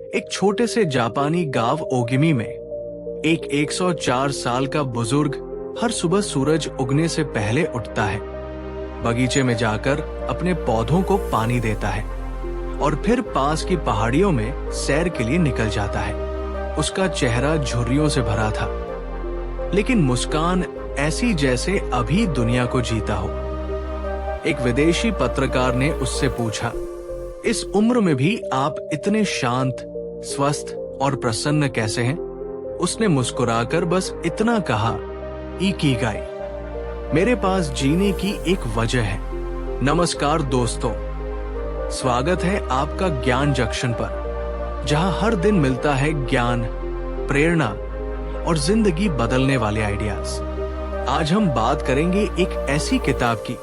एक छोटे से जापानी गांव ओगिमी में एक 104 साल का बुजुर्ग हर सुबह सूरज उगने से पहले उठता है, बगीचे में जाकर अपने पौधों को पानी देता है और फिर पास की पहाड़ियों में सैर के लिए निकल जाता है। उसका चेहरा झुर्रियों से भरा था, लेकिन मुस्कान ऐसी जैसे अभी दुनिया को जीता हो। एक विदेशी पत्रकार ने उससे पूछा, इस उम्र में भी आप इतने शांत, स्वस्थ और प्रसन्न कैसे हैं? उसने मुस्कुराकर बस इतना कहा, इकिगाई, मेरे पास जीने की एक वजह है। नमस्कार दोस्तों, स्वागत है आपका ज्ञान जंक्शन पर, जहां हर दिन मिलता है ज्ञान, प्रेरणा और जिंदगी बदलने वाले आइडियाज। आज हम बात करेंगे एक ऐसी किताब की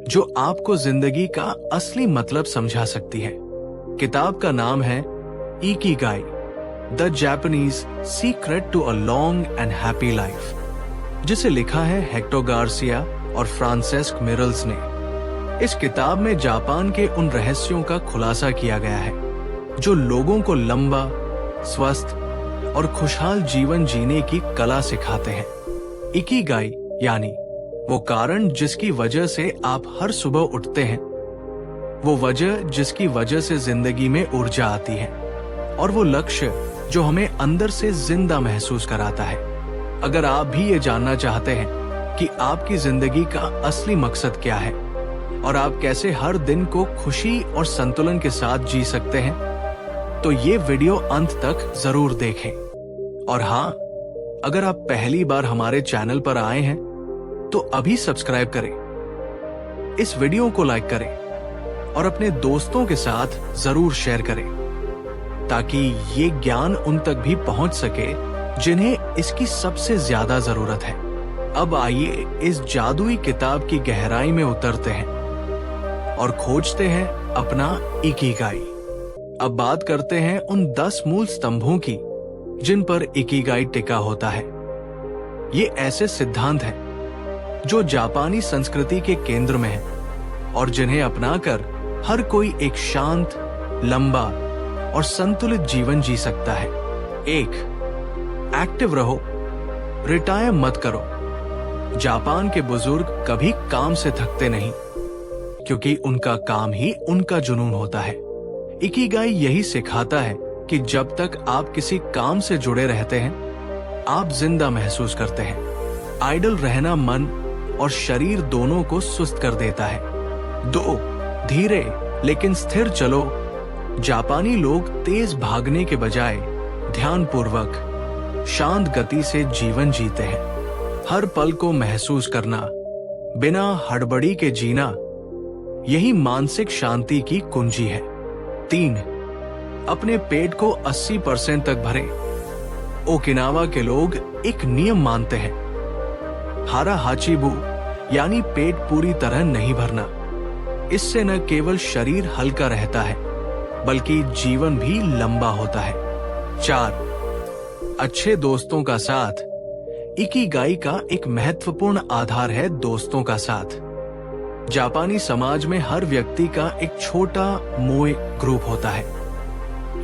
जो आपको जिंदगी का असली मतलब समझा सकती है। किताब का नाम है Ikigai, the Japanese secret to a long and happy life, जिसे लिखा है हेक्टर गार्सिया और फ्रांसेस्क मिरल्स ने। इस किताब में जापान के उन रहस्यों का खुलासा किया गया है जो लोगों को लंबा, स्वस्थ और खुशहाल जीवन जीने की कला सिखाते हैं। इकिगाई यानी वो कारण जिसकी वजह से आप हर सुबह उठते हैं, वो वजह जिसकी वजह से जिंदगी में ऊर्जा आती है, और वो लक्ष्य जो हमें अंदर से जिंदा महसूस कराता है। अगर आप भी ये जानना चाहते हैं कि आपकी जिंदगी का असली मकसद क्या है और आप कैसे हर दिन को खुशी और संतुलन के साथ जी सकते हैं, तो ये वीडियो अंत तक जरूर देखें। और हाँ, अगर आप पहली बार हमारे चैनल पर आए हैं तो अभी सब्सक्राइब करें, इस वीडियो को लाइक करें और अपने दोस्तों के साथ जरूर शेयर करें, ताकि ये ज्ञान उन तक भी पहुंच सके जिन्हें इसकी सबसे ज्यादा जरूरत है। अब आइए इस जादुई किताब की गहराई में उतरते हैं और खोजते हैं अपना इकिगाई। अब बात करते हैं उन 10 मूल स्तंभों की जिन पर इकिगाई टिका होता है। ये ऐसे सिद्धांत हैं जो जापानी संस्कृति के केंद्र में है और जिन्हें अपनाकर हर कोई एक शांत, लंबा और संतुलित जीवन जी सकता है। 1. एक्टिव रहो, रिटायर मत करो। जापान के बुजुर्ग कभी काम से थकते नहीं, क्योंकि उनका काम ही उनका जुनून होता है। इकिगाई यही सिखाता है कि जब तक आप किसी काम से जुड़े रहते हैं, आप जिंदा महसूस करते हैं। आइडल रहना मन और शरीर दोनों को सुस्त कर देता है। 2. धीरे लेकिन स्थिर चलो। जापानी लोग तेज भागने के बजाय ध्यानपूर्वक, शांत गति से जीवन जीते हैं। हर पल को महसूस करना, बिना हड़बड़ी के जीना, यही मानसिक शांति की कुंजी है। 3. अपने पेट को 80% तक भरें। ओकिनावा के लोग एक नियम मानते हैं, हारा हाचिबू, यानी पेट पूरी तरह नहीं भरना। इससे न केवल शरीर हल्का रहता है, बल्कि जीवन भी लंबा होता है। 4. अच्छे दोस्तों का साथ। इकिगाई का एक महत्वपूर्ण आधार है दोस्तों का साथ। जापानी समाज में हर व्यक्ति का एक छोटा मोए ग्रुप होता है,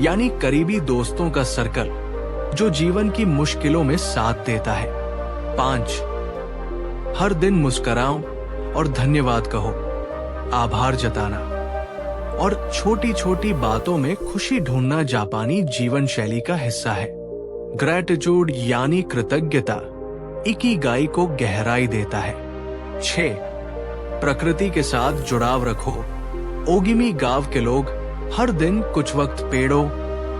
यानी करीबी दोस्तों का सर्कल जो जीवन की मुश्किलों में साथ देता है। 5. हर दिन मुस्कुराओ और धन्यवाद कहो। आभार जताना और छोटी छोटी बातों में खुशी ढूंढना जापानी जीवन शैली का हिस्सा है। ग्रैटिट्यूड यानी कृतज्ञता इकिगाई को गहराई देता है। 6. प्रकृति के साथ जुड़ाव रखो। ओगिमी गांव के लोग हर दिन कुछ वक्त पेड़ों,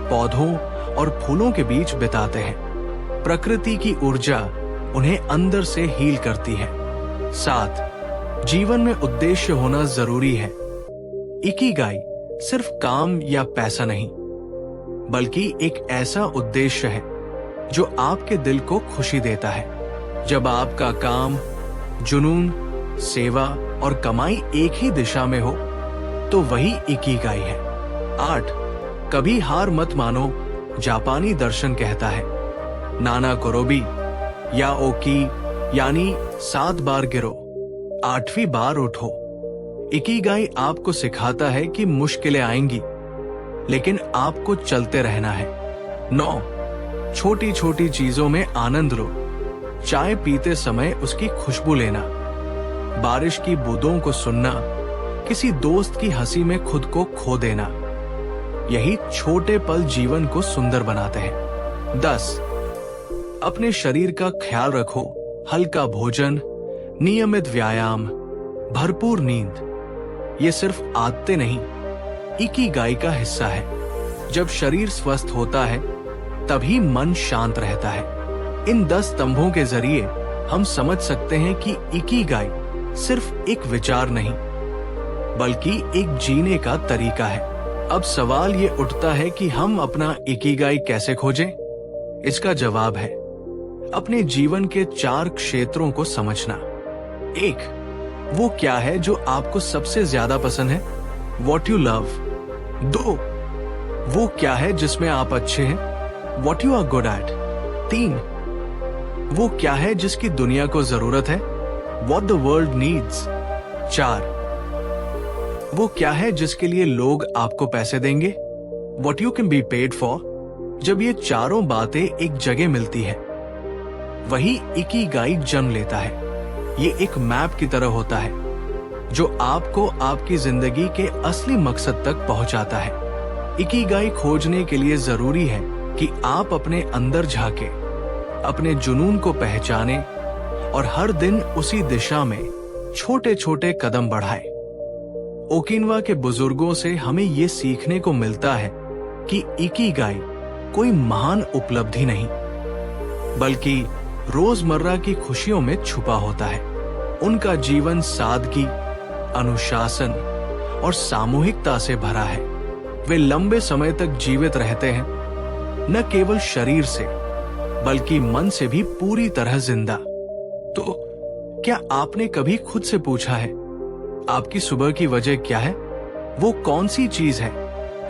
पौधों और फूलों के बीच बिताते हैं। प्रकृति की ऊर्जा उन्हें अंदर से हील करती है। 7. जीवन में उद्देश्य होना जरूरी है। इकिगाई सिर्फ काम या पैसा नहीं, बल्कि एक ऐसा उद्देश्य है जो आपके दिल को खुशी देता है। जब आपका काम, जुनून, सेवा और कमाई एक ही दिशा में हो, तो वही इकिगाई है। 8. कभी हार मत मानो। जापानी दर्शन कहता है, नाना कोरोबी या ओकी, यानी 7 बार गिरो, 8वीं बार उठो। इकिगाई आपको सिखाता है कि मुश्किलें आएंगी, लेकिन आपको चलते रहना है। 9, छोटी छोटी चीजों में आनंद लो। चाय पीते समय उसकी खुशबू लेना, बारिश की बूंदों को सुनना, किसी दोस्त की हंसी में खुद को खो देना, यही छोटे पल जीवन को सुंदर बनाते हैं। 10, अपने शरीर का ख्याल रखो। हल्का भोजन, नियमित व्यायाम, भरपूर नींद, ये सिर्फ आदतें नहीं, इकिगाई का हिस्सा है। जब शरीर स्वस्थ होता है तभी मन शांत रहता है। इन 10 स्तंभों के जरिए हम समझ सकते हैं कि इकिगाई सिर्फ एक विचार नहीं बल्कि एक जीने का तरीका है। अब सवाल ये उठता है कि हम अपना इकिगाई कैसे खोजें? इसका जवाब है अपने जीवन के 4 क्षेत्रों को समझना। 1, वो क्या है जो आपको सबसे ज्यादा पसंद है? What you love। 2, वो क्या है जिसमें आप अच्छे हैं? What you are good at। 3, वो क्या है जिसकी दुनिया को जरूरत है? What the world needs। 4, वो क्या है जिसके लिए लोग आपको पैसे देंगे? What you can be paid for। जब ये चारों बातें एक जगह मिलती है वही इकिगाई जन्म लेता है। ये एक मैप की तरह होता है जो आपको आपकी जिंदगी के असली मकसद तक पहुंचाता है। इकिगाई खोजने के लिए जरूरी है कि आप अपने अंदर झांके, अपने जुनून को पहचाने और हर दिन उसी दिशा में छोटे छोटे कदम बढ़ाएं। ओकिनावा के बुजुर्गों से हमें ये सीखने को मिलता है कि इकिगाई कोई महान उपलब्धि नहीं बल्कि रोजमर्रा की खुशियों में छुपा होता है। उनका जीवन सादगी, अनुशासन और सामूहिकता से भरा है। वे लंबे समय तक जीवित रहते हैं, न केवल शरीर से बल्कि मन से भी पूरी तरह जिंदा। तो क्या आपने कभी खुद से पूछा है आपकी सुबह की वजह क्या है? वो कौन सी चीज है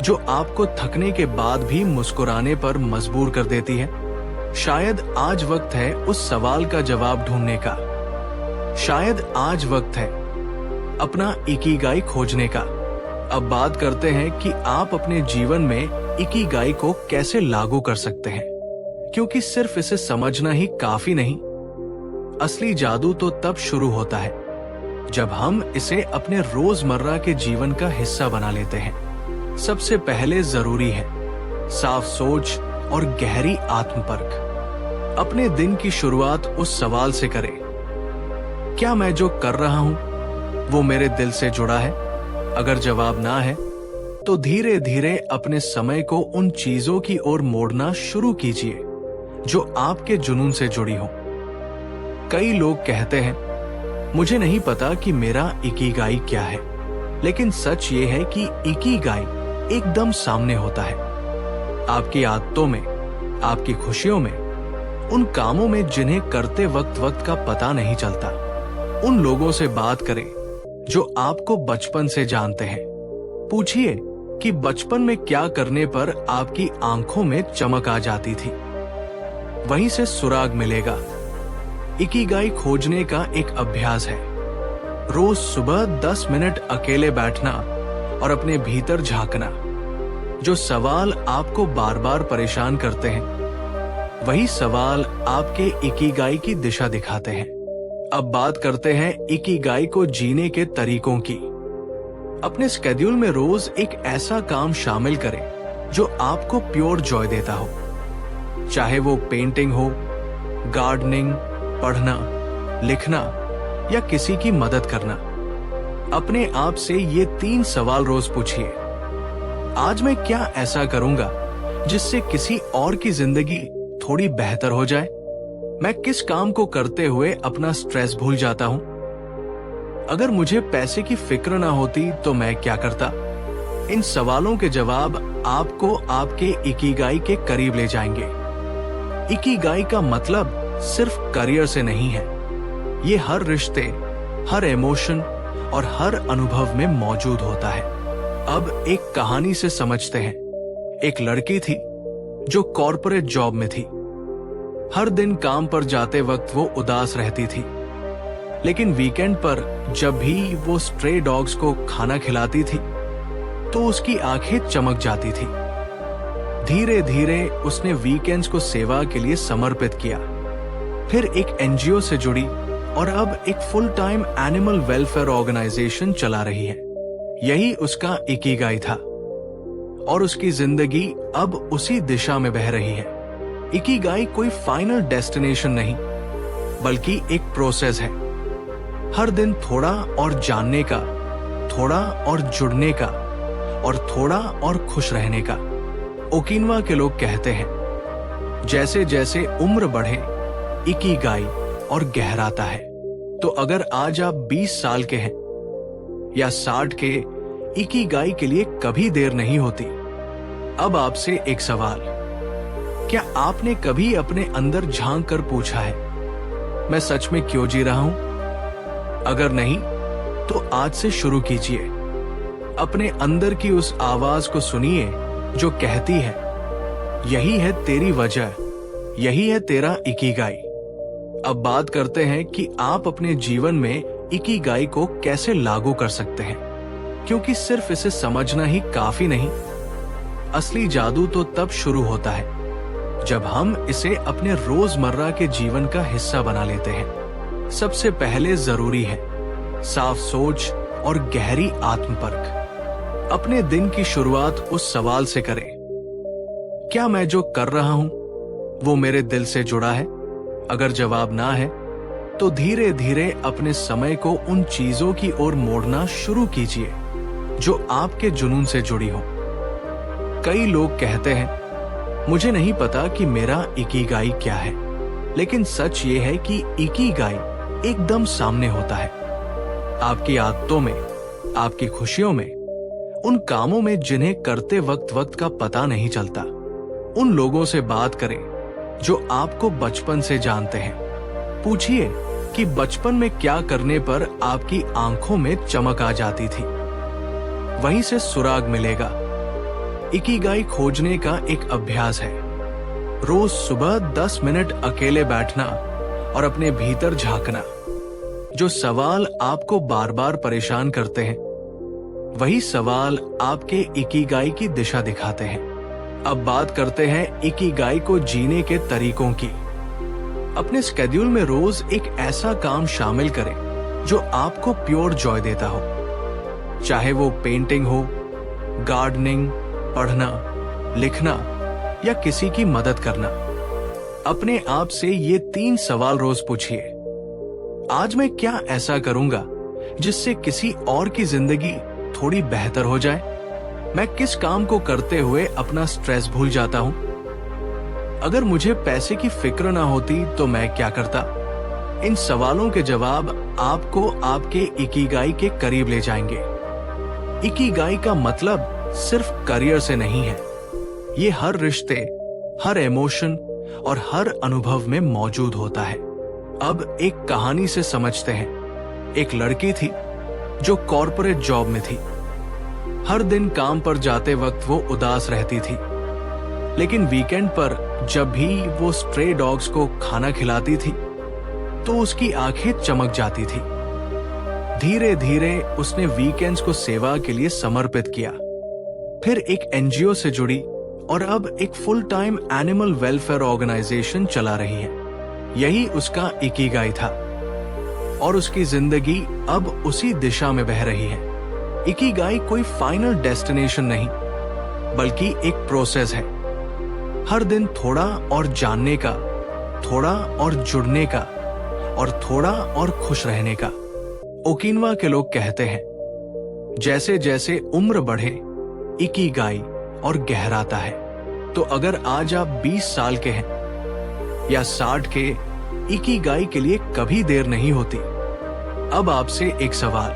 जो आपको थकने के बाद भी मुस्कुराने पर मजबूर कर देती है? शायद आज वक्त है उस सवाल का जवाब ढूंढने का। शायद आज वक्त है अपना इकिगाई खोजने का। अब बात करते हैं कि आप अपने जीवन में इकिगाई को कैसे लागू कर सकते हैं, क्योंकि सिर्फ इसे समझना ही काफी नहीं। असली जादू तो तब शुरू होता है जब हम इसे अपने रोजमर्रा के जीवन का हिस्सा बना लेते हैं। सबसे पहले जरूरी है साफ सोच और गहरी आत्मपरख। अपने दिन की शुरुआत उस सवाल से करें, क्या मैं जो कर रहा हूं वो मेरे दिल से जुड़ा है? अगर जवाब ना है तो धीरे धीरे अपने समय को उन चीजों की ओर मोड़ना शुरू कीजिए जो आपके जुनून से जुड़ी हो। कई लोग कहते हैं मुझे नहीं पता कि मेरा इकिगाई क्या है, लेकिन सच ये है कि इकिगाई एकदम सामने होता है। आपकी आदतों में, आपकी खुशियों में, उन कामों में जिन्हें करते वक्त का पता नहीं चलता। उन लोगों से बात करें जो आपको बचपन से जानते हैं। पूछिए कि बचपन में क्या करने पर आपकी आंखों में चमक आ जाती थी। वहीं से सुराग मिलेगा। इकिगाई खोजने का एक अभ्यास है। रोज सुबह 10 मिनट अकेले बैठना और अपने भीतर झांकना। जो सवाल आपको बार बार परेशान करते हैं वही सवाल आपके इकिगाई की दिशा दिखाते हैं। अब बात करते हैं इकिगाई को जीने के तरीकों की। अपने स्केड्यूल में रोज एक ऐसा काम शामिल करें जो आपको प्योर जॉय देता हो, चाहे वो पेंटिंग हो, गार्डनिंग, पढ़ना, लिखना या किसी की मदद करना। अपने आप से ये 3 सवाल रोज पूछिए। आज मैं क्या ऐसा करूंगा जिससे किसी और की जिंदगी थोड़ी बेहतर हो जाए? मैं किस काम को करते हुए अपना स्ट्रेस भूल जाता हूं? अगर मुझे पैसे की फिक्र ना होती तो मैं क्या करता? इन सवालों के जवाब आपको आपके इकिगाई के करीब ले जाएंगे। इकिगाई का मतलब सिर्फ करियर से नहीं है, ये हर रिश्ते, हर इमोशन और हर अनुभव में मौजूद होता है। अब एक कहानी से समझते हैं। एक लड़की थी जो कॉर्पोरेट जॉब में थी। हर दिन काम पर जाते वक्त वो उदास रहती थी, लेकिन वीकेंड पर जब भी वो स्ट्रे डॉग्स को खाना खिलाती थी तो उसकी आंखें चमक जाती थी। धीरे धीरे उसने वीकेंड्स को सेवा के लिए समर्पित किया, फिर एक एनजीओ से जुड़ी और अब एक full time animal welfare organisation चला रही है। यही उसका इकिगाई था और उसकी जिंदगी अब उसी दिशा में बह रही है। इकिगाई कोई फाइनल डेस्टिनेशन नहीं, बल्कि एक प्रोसेस है। हर दिन थोड़ा और जानने का, थोड़ा और जुड़ने का और थोड़ा और खुश रहने का। ओकिनावा के लोग कहते हैं, जैसे जैसे उम्र बढ़े इकिगाई और गहराता है। तो अगर आज आप 20 साल के हैं या 60 के, इकिगाई के लिए कभी देर नहीं होती। अब आपसे एक सवाल, क्या आपने कभी अपने अंदर झांक कर पूछा है, मैं सच में क्यों जी रहा हूं? अगर नहीं, तो आज से शुरू कीजिए। अपने अंदर की उस आवाज को सुनिए जो कहती है, यही है तेरी वजह, यही है तेरा इकिगाई। अब बात करते हैं कि आप अपने जीवन में इकिगाई को कैसे लागू कर सकते हैं, क्योंकि सिर्फ इसे समझना ही काफी नहीं। असली जादू तो तब शुरू होता है जब हम इसे अपने रोजमर्रा के जीवन का हिस्सा बना लेते हैं। सबसे पहले जरूरी है साफ सोच और गहरी आत्मपरख। अपने दिन की शुरुआत उस सवाल से करें, क्या मैं जो कर रहा हूं वो मेरे दिल से जुड़ा है? अगर जवाब ना है, तो धीरे धीरे अपने समय को उन चीजों की ओर मोड़ना शुरू कीजिए जो आपके जुनून से जुड़ी हो। कई लोग कहते हैं, मुझे नहीं पता कि मेरा इकिगाई क्या है, लेकिन सच ये है कि इकिगाई एकदम सामने होता है। आपकी आदतों में, आपकी खुशियों में, उन कामों में जिन्हें करते वक्त का पता नहीं चलता। उन लोगों से बात करें जो आपको बचपन से जानते हैं। पूछिए कि बचपन में क्या करने पर आपकी आंखों में चमक आ जाती थी। वहीं से सुराग मिलेगा। इकिगाई खोजने का एक अभ्यास है। रोज सुबह 10 मिनट अकेले बैठना और अपने भीतर झांकना। जो सवाल आपको बार बार परेशान करते हैं, वही सवाल आपके इकिगाई की दिशा दिखाते हैं। अब बात करते हैं इकिगाई को जीने के तरीकों की। अपने स्केड्यूल में रोज एक ऐसा काम शामिल करें जो आपको प्योर जॉय देता हो, चाहे वो पेंटिंग हो, गार्डनिंग, पढ़ना, लिखना या किसी की मदद करना। अपने आप से ये 3 सवाल रोज पूछिए। आज मैं क्या ऐसा करूंगा जिससे किसी और की जिंदगी थोड़ी बेहतर हो जाए? मैं किस काम को करते हुए अपना स्ट्रेस भूल जाता हूं? अगर मुझे पैसे की फिक्र ना होती तो मैं क्या करता? इन सवालों के जवाब आपको आपके इकिगाई के करीब ले जाएंगे। इकिगाई का मतलब सिर्फ करियर से नहीं है, ये हर रिश्ते, हर इमोशन और हर अनुभव में मौजूद होता है। अब एक कहानी से समझते हैं। एक लड़की थी जो कॉर्पोरेट जॉब में थी। हर दिन काम पर जाते वक्त वो उदास रहती थी, लेकिन वीकेंड पर जब भी वो स्ट्रे डॉग्स को खाना खिलाती थी तो उसकी आंखें चमक जाती थी। धीरे धीरे उसने वीकेंड्स को सेवा के लिए समर्पित किया, फिर एक एनजीओ से जुड़ी और अब एक full time animal welfare organisation चला रही है। यही उसका इकिगाई था और उसकी जिंदगी अब उसी दिशा में बह रही है। इकिगाई कोई फाइनल डेस्टिनेशन नहीं, बल्कि एक प्रोसेस है। हर दिन थोड़ा और जानने का, थोड़ा और जुड़ने का और थोड़ा और खुश रहने का। ओकिनावा के लोग कहते हैं, जैसे जैसे उम्र बढ़े इकिगाई और गहराता है। तो अगर आज आप 20 साल के हैं या 60 के, इकिगाई के लिए कभी देर नहीं होती। अब आपसे एक सवाल,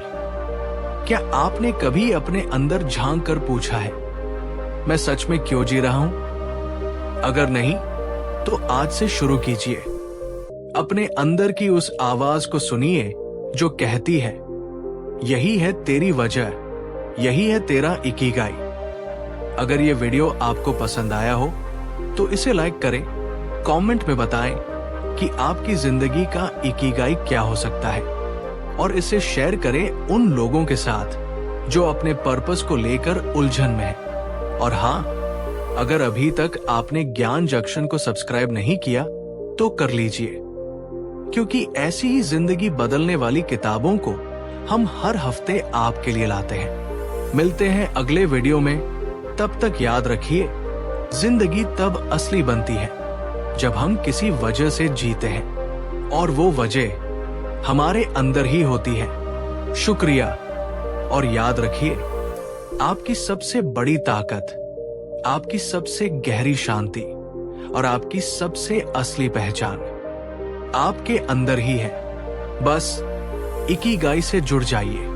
क्या आपने कभी अपने अंदर झांक कर पूछा है, मैं सच में क्यों जी रहा हूं? अगर नहीं, तो आज से शुरू कीजिए। अपने अंदर की उस आवाज को सुनिए जो कहती है, यही है तेरी वजह, यही है तेरा इकिगाई। अगर ये वीडियो आपको पसंद आया हो तो इसे लाइक करें, कमेंट में बताएं कि आपकी जिंदगी का इकिगाई क्या हो सकता है और इसे शेयर करें उन लोगों के साथ जो अपने पर्पस को लेकर उलझन में है। और हाँ, अगर अभी तक आपने ज्ञान जंक्शन को सब्सक्राइब नहीं किया तो कर लीजिए, क्योंकि ऐसी ही जिंदगी बदलने वाली किताबों को हम हर हफ्ते आपके लिए लाते हैं। मिलते हैं अगले वीडियो में। तब तक याद रखिए, जिंदगी तब असली बनती है जब हम किसी वजह से जीते हैं, और वो वजह हमारे अंदर ही होती है। शुक्रिया। और याद रखिए, आपकी सबसे बड़ी ताकत, आपकी सबसे गहरी शांति और आपकी सबसे असली पहचान आपके अंदर ही है। बस इकिगाई से जुड़ जाइए।